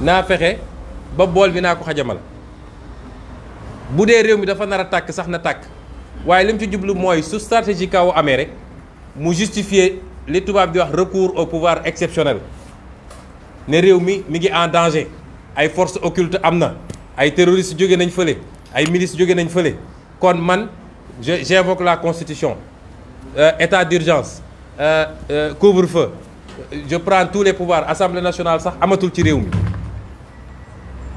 naa fexe ba bool bi naa ko xajamal bu dee réew mi dafa nar a tàkk sax na tàkk waaye li mu ci jublu mooy su stratégie kaw amee rek mu justifier li tubaab di wax recours au pouvoir exceptionnel ne réew mi ngi en danger ay forces occultes am na ay terroristes jóge nañ fële ay milices jóge nañ fële kon man j'invoque la constitution état d'urgence couvre-feu je prends tous les pouvoirs assemblée nationale sax amatul ci réew mi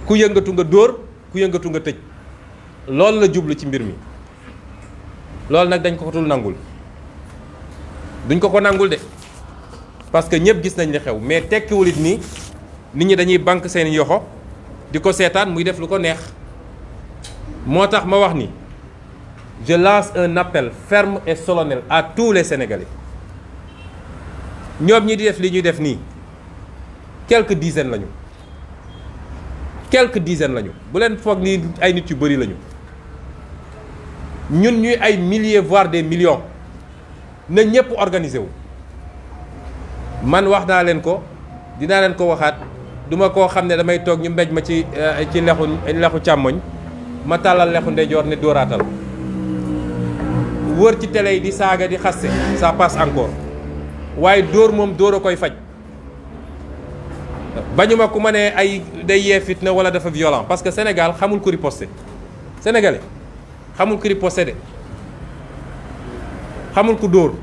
ku yëngatu nga dóor ku yëngatu nga tëj loolu la jublu ci mbir mi loolu nag dañ ko tul nangul duñ ko nangul de parce que ñëpp gis nañ li xew mais tekkiwul it ni nit ñi dañuy banque seen yoxo di ko seetaan muy def lu ko neex moo tax ma wax ni je lance un appel ferme et solennel à tous les Sénégalais ñoom ñi di def li ñuy def nii quelques dizaines lañu bu leen foog ni ay nit yu bari lañu ñun ñuy ay milliers voire des millions na ñëpp organiser wu man wax naa leen ko dinaa leen ko waxaat duma koo xam ne damay toog ñu mbéj ma ci lexu càmmoñ ma tàllal lexu ndeyjoor ne dóoraatal wër ci télé yi di saaga di xaste ça passe encore waaye dóor moom dóor a koy faj bañuma ku ma ne ay day yee fitna wala dafa violent parce que Sénégal xamul ku riposte sénégalais xamul ku riposte de xamul ku dóor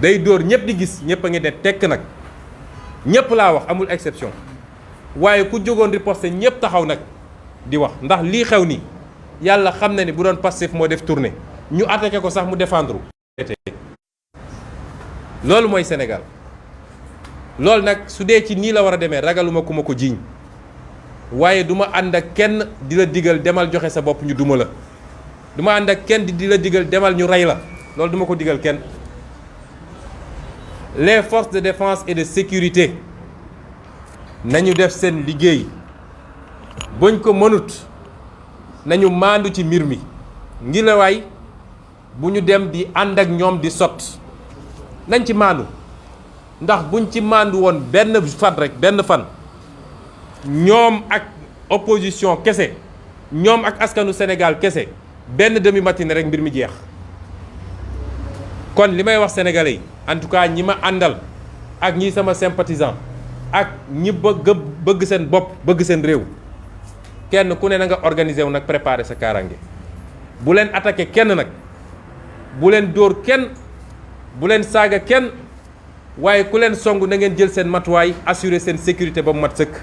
day dóor ñëpp di gis ñëpp a ngi ne tekk nag ñëpp laa wax amul exception waaye ku jógoon riposte ñëpp taxaw nag di wax ndax lii xew ni yàlla xam na ni bu doon Pastef moo def tournée ñu attaqué ko sax mu défendre loolu mooy Sénégal loolu nag su dee ci nii la war a demee ragaluma ku ma ko jiiñ waaye du ma ànd ak kenn di la digal demal joxe sa bopp ñu duma la du ma ànd ak kenn di la digal demal ñu rey la loolu du ma ko digal kenn les forces de défense et de sécurité nañu def seen liggéey buñ ko mënut nañu maandu ci mbir mi ngi la waay bu ñu dem di ànd ak ñoom di sot nañ ci maandu ndax buñ ci maandu woon benn fan ñoom ak opposition kese ñoom ak askanu Sénégal kese benn demi matinée rek mbir mi jeex kon li may wax sénégalais yi en tout cas ñi ma àndal ak ñi sama sympathisant ak ñi bëgg seen bopp bëgg seen réew kenn ku ne na nga organiser wu nag préparer sa kaaraange bu leen attaqué kenn nag bu leen dóor kenn bu leen saaga kenn waaye ku leen song na ngeen jël seen matuwaay assurer seen sécurité ba mu mat sëkk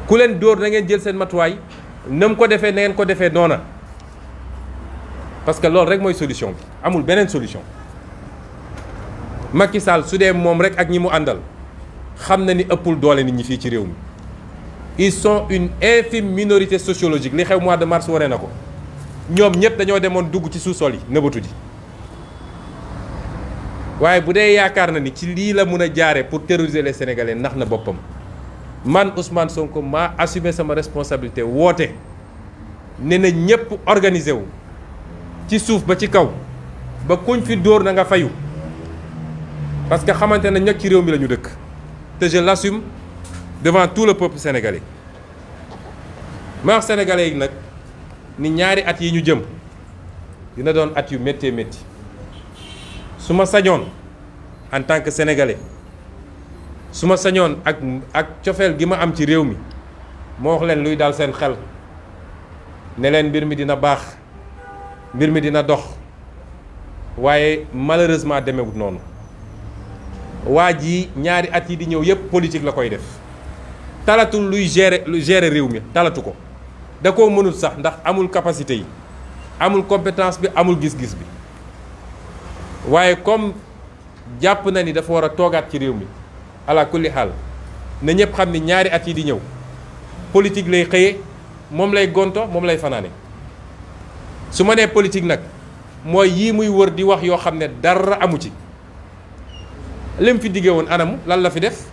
ku leen dóor na ngeen jël seen matuwaay na mu ko defee na ngeen ko defee noona parce que loolu rek mooy solution bi amul beneen solution Macky Sall su dee moom rek ak ñi mu àndal xam na ni ëppul doole nit ñi fii ci réew mi ils sont une infime minorité sociologique li xew mois de mars wane na ko ñoom ñëpp dañoo demoon dugg ci sous-sol yi nëbatu ji waaye bu dee yaakaar na ni ci lii la mun a jaare pour terroriser les Sénégalais ndax na boppam man Ousmane Sonko maa assumé sama responsabilité woote ne na ñëpp organiser wu ci suuf ba ci kaw ba kuñ fi dóor na nga fayu parce que xamante na ñag ci réew mi la ñu dëkk te je l'assume devant tout le peuple sénégalais ma wax sénégalais yi nag ni ñaari at yi ñu jëm dina doon at yu méttee métti su ma sañoon en tant que sénégalais su ma sañoon ak cofeel gi ma am ci réew mi moo wax leen luy daal seen xel ne leen mbir mi dina baax mbir mi dina dox waaye malheureusement demewut noonu waa ji ñaari at yi di ñëw yépp politique la koy def talatul luy gérer réew mi talatu ko da koo mënul sax ndax amul capacité yi amul compétence bi amul gis-gis bi waaye comme jàpp na ni dafa war a toogaat ci réew mi ala kulli xaal na ñëpp xam ni ñaari at yi di ñëw politique lay xëye moom lay gonto moom lay fanaane su ma nee politique nag mooy yii muy wër di wax yoo xam ne dara amu ci lim fi diggee woon anamu lan la fi def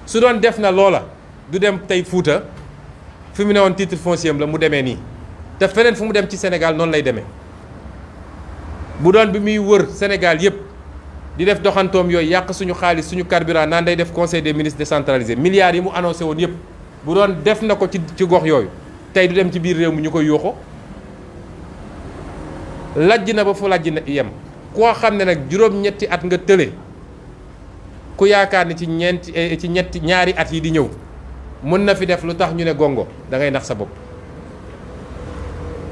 su doon def na loola du dem tey Fuuta fi mu ne woon titre foncier am la mu demee nii te feneen fu mu dem ci Sénégal noonu lay demee bu doon bi muy wër Sénégal yépp di def doxantoom yooyu yàq suñu xaalis suñu carburant naan day def conseil des ministres décentralisé milliards yi mu annoncé woon yëpp bu doon def na ko ci gox yooyu tey du dem ci biir réew mi ñu koy yuuxu lajj na ba fu lajj na yem koo xam ne nag juróom-ñetti at nga tële ku yaakaar ni ci ñaari at yi di ñëw mën na fi def lu tax ñu ne gongo da ngay nax sa bopp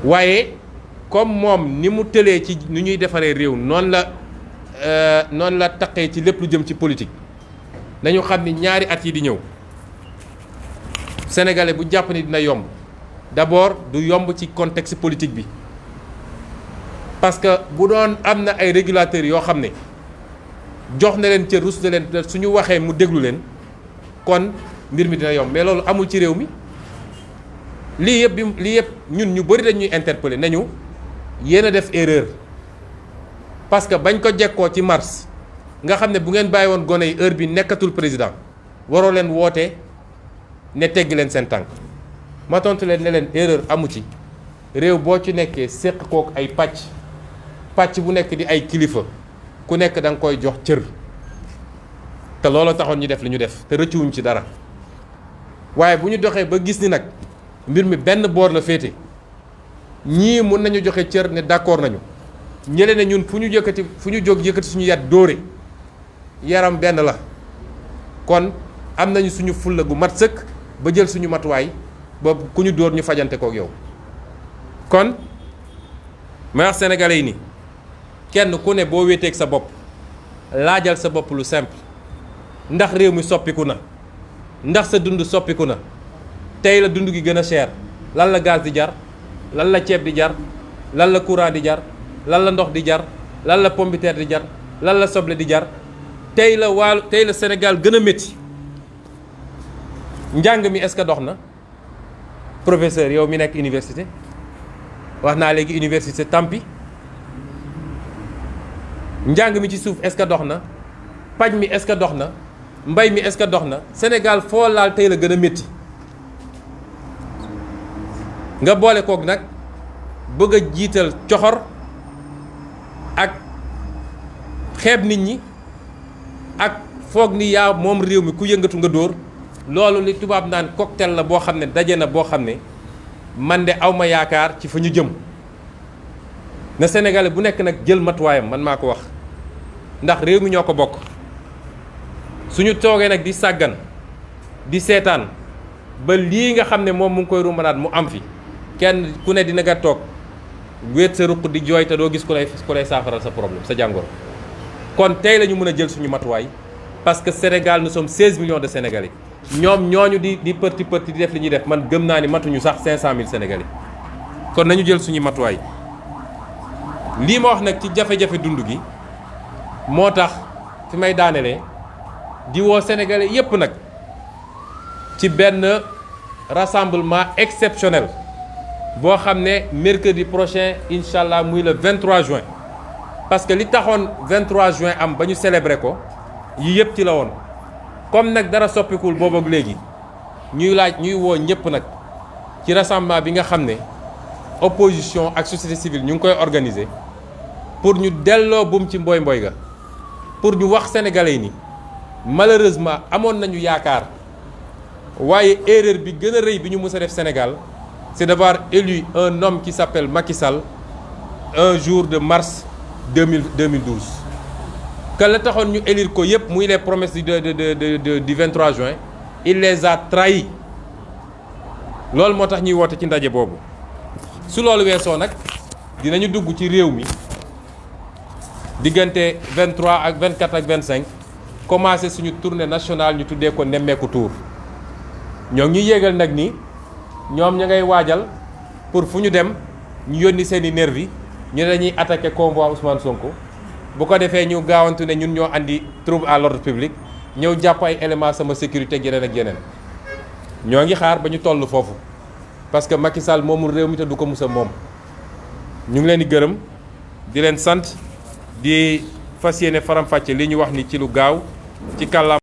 waaye comme moom ni mu tëlee ci nu ñuy defaree réew noonu la taqee ci lépp lu jëm ci politique nañu xam ni ñaari at yi di ñëw sénégalais bu jàpp ni dina yomb d'abord du yomb ci contexte politique bi parce que bu doon am na ay régulateurs yoo xam ne jox na leen ca rus na leen suñu waxee mu déglu leen kon mbir mi dina yomb mais loolu amul ci réew mi lii yëpp ñun ñu bëri dañuy interpeller nañu yéen a def erreur parce que bañ ko jekkoo ci mars nga xam ne bu ngeen bàyyi woon gone yi heure bi nekkatul président waroo leen woote ne teggi leen seen tànk ma tontu leen ne leen erreur amu ci réew boo ci nekkee séq kook ay pàcc bu nekk di ay kilifa ku nekk da nga koy jox cër te loolu taxoon ñu def li ñu def te rëccuwuñ ci dara waaye bu ñu doxee ba gis ni nag mbir mi benn boor la féete ñii mun nañu joxe cër ne d'accord nañu ñële ne ñun fu ñu jóg yëkkati suñu yat dóore yaram benn la kon am nañu suñu fulla gu mat sëkk ba jël suñu matuwaay ba ku ñu dóor ñu fajante kook yow kon ma wax sénégalais yi ni kenn ku ne boo wéeteeg sa bopp laajal sa bopp lu simple ndax réew mi soppiku na ndax sa dund soppiku na tey la dund gi gën a cher lan la gaz di jar lan la ceeb di jar lan la courant di jar lan la ndox di jar lan la pomme de terre di jar lan la soble di jar tey la Sénégal gën a métti njàng mi est-ce que dox na professeur yow mi nekk université wax naa léegi université tampi njàng mi ci suuf est-ce que dox na paj mi est-ce que dox na mbay mi est-ce que dox na Sénégal foo laal tey la gën a métti nga boole kook nag bëgg a jiital coxor ak xeeb nit ñi ak foog ni yaa moom réew mi ku yëngatu nga dóor loolu li tubaab naan cocktail la boo xam ne daje na boo xam ne man de awma yaakaar ci fa ñu jëm na Sénégalais bu nekk nag jël matuwaayam man maa ko wax ndax réew mi ñoo ko bokk suñu toogee nag di sàggan di seetaan ba lii nga xam ne moom mu ngi koy rumbanaat mu am fi kenn ku ne dina nga toog wéet sa ruq di jooy te doo gis ku lay saafaral sa problème sa jàngoro kon tey la ñu mën a jël suñu matuwaay parce que Sénégal nous sommes 16 millions de Sénégalais ñoom ñooñu di përti di def li ñuy def man gëm naa ni matuñu sax 500 000 Sénégalais kon nañu jël suñu matuwaay lii ma wax nag ci jafe-jafe dund gi moo tax fi may daanelee di woo Sénégalais yépp nag ci benn rassemblement exceptionnel boo xam ne mercredi prochain incha allah muy le 23 juin parce que li taxoon 23 juin am ba ñu célébrer ko yi yëpp ci la woon comme nag dara soppikul boobu ak léegi ñuy woo ñëpp nag ci rassemblement bi nga xam ne opposition ak société civile ñu ngi koy organiser pour ñu delloo buum ci mboy ga pour ñu wax sénégalais yi ni malheureusement amoon nañu yaakaar waaye erreur bi gën a rëy bi ñu mës a def Sénégal c'est d'avoir élu un homme qui s'appelle Macky Sall un jour de mars 2012 que la taxoon ñu élire ko yépp muy les promesses du 23 juin il les a trahis loolu moo tax ñuy woote ci ndaje boobu su loolu weesoo nag dinañu dugg ci réew mi diggante 23 ak 24 ak 25 commencé suñu tournée nationale ñu tuddee ko nemmeeku tour ñoo ngi yéegal nag ni ñoom ña ngay waajal pour fu ñu dem ñu yónni seeni nervi ñu ne dañuy attaquer convoi Ousmane Sonko bu ko defee ñu gaawantu ne ñun ñoo andi trouble à l'ordre public ñëw jàpp ay éléments sama sécurité ak yeneen ak yeneen ñoo ngi xaar ba ñu toll foofu parce que Macky Sall moomul réew mi te du ko musa moom ñu ngi leen di gërëm di leen sant di fas yéene faram-fàcce li ñu wax ni ci lu gaaw ci kàllaama